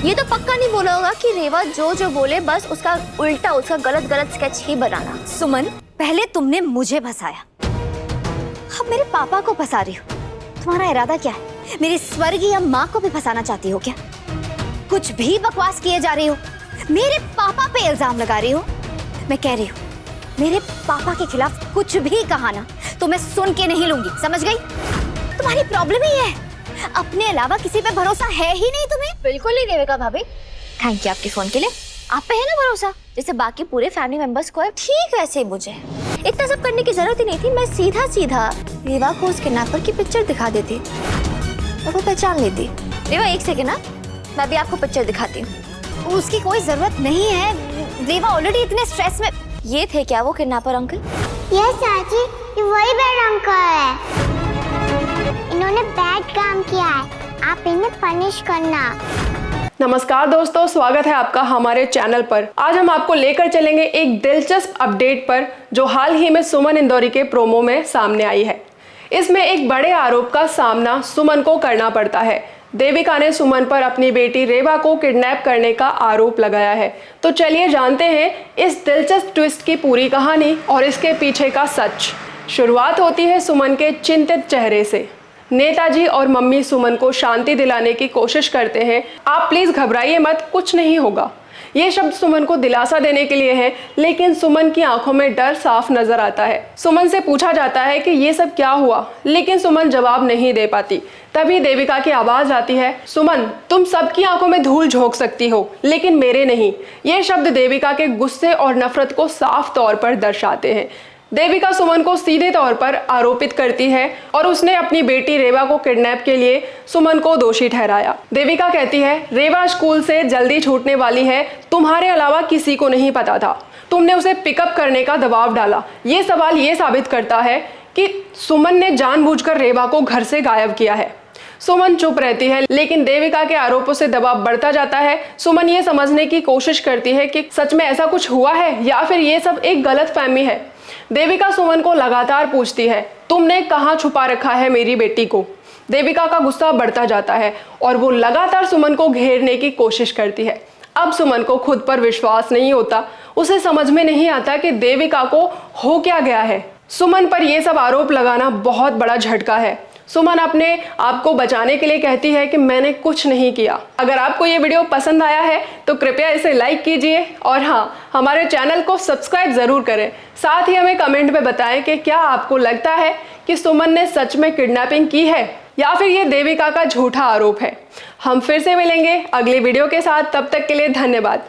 ये तो पक्का नहीं बोला होगा कि रेवा जो जो बोले बस उसका उल्टा, उसका गलत गलत स्केच ही बनाना। सुमन, पहले तुमने मुझे फंसाया, अब मेरे पापा को फंसा रही हो। तुम्हारा इरादा क्या है? मेरी स्वर्गीय माँ को भी फंसाना चाहती हो क्या? कुछ भी बकवास किए जा रही हो, मेरे पापा पे इल्जाम लगा रही हो। मैं कह रही हूँ मेरे पापा के खिलाफ कुछ भी कहा ना तो मैं सुन के नहीं लूंगी, समझ गई? तुम्हारी प्रॉब्लम ही है, अपने अलावा किसी पे भरोसा है ही नहीं तुम्हें। बिल्कुल नहीं देविका भाभी, थैंक यू आपके फोन के लिए। आप पे है ना भरोसा जैसे बाकी पूरे फैमिली मेंबर्स को है, ठीक वैसे ही मुझे। इतना सब करने की जरूरत ही नहीं थी, मैं सीधा सीधा रेवा को उस किडनैपर की पिक्चर दिखा देती और वो पहचान लेती। रेवा एक सेकेंड ना, मैं भी आपको पिक्चर दिखाती हूँ। उसकी कोई जरूरत नहीं है, रेवा ऑलरेडी इतने स्ट्रेस में। ये थे क्या वो किडनैपर अंकल? यस चाची, ये वही बैड अंकल है। इन्होंने बैड काम किया है, आप इन्हें पनिश करना। नमस्कार दोस्तों, स्वागत है आपका हमारे चैनल पर। आज हम आपको लेकर चलेंगे एक दिलचस्प अपडेट पर जो हाल ही में सुमन इंदौरी के प्रोमो में सामने आई है। इसमें एक बड़े आरोप का सामना सुमन को करना पड़ता है। देविका ने सुमन पर अपनी बेटी रेवा को किडनैप करने का आरोप लगाया है। तो चलिए जानते हैं इस दिलचस्प ट्विस्ट की पूरी कहानी और इसके पीछे का सच। शुरुआत होती है सुमन के चिंतित चेहरे से। नेताजी और मम्मी सुमन को शांति दिलाने की कोशिश करते हैं। आप प्लीज घबराइए मत, कुछ नहीं होगा। ये शब्द सुमन को दिलासा देने के लिए है, लेकिन सुमन की आंखों में डर साफ नजर आता है। सुमन से पूछा जाता है कि ये सब क्या हुआ, लेकिन सुमन जवाब नहीं दे पाती। तभी देविका की आवाज आती है, सुमन तुम सबकी आंखों में धूल झोंक सकती हो लेकिन मेरे नहीं। ये शब्द देविका के गुस्से और नफरत को साफ तौर पर दर्शाते हैं। देविका सुमन को सीधे तौर पर आरोपित करती है और उसने अपनी बेटी रेवा को किडनैप के लिए सुमन को दोषी ठहराया। देविका कहती है, रेवा स्कूल से जल्दी छूटने वाली है, तुम्हारे अलावा किसी को नहीं पता था, तुमने उसे पिकअप करने का दबाव डाला। ये सवाल ये साबित करता है कि सुमन ने जानबूझकर रेवा को घर से गायब किया है। सुमन चुप रहती है, लेकिन देविका के आरोपों से दबाव बढ़ता जाता है। सुमन ये समझने की कोशिश करती है कि सच में ऐसा कुछ हुआ है या फिर ये सब एक गलतफहमी है। देविका सुमन को लगातार पूछती है, तुमने कहाँ छुपा रखा है मेरी बेटी को? देविका का गुस्सा बढ़ता जाता है और वो लगातार सुमन को घेरने की कोशिश करती है। अब सुमन को खुद पर विश्वास नहीं होता। उसे समझ में नहीं आता कि देविका को हो क्या गया है। सुमन पर यह सब आरोप लगाना बहुत बड़ा झटका है। सुमन अपने आप को बचाने के लिए कहती है कि मैंने कुछ नहीं किया। अगर आपको ये वीडियो पसंद आया है तो कृपया इसे लाइक कीजिए और हाँ, हमारे चैनल को सब्सक्राइब जरूर करें। साथ ही हमें कमेंट में बताएं कि क्या आपको लगता है कि सुमन ने सच में किडनैपिंग की है या फिर ये देविका का झूठा आरोप है। हम फिर से मिलेंगे अगले वीडियो के साथ, तब तक के लिए धन्यवाद।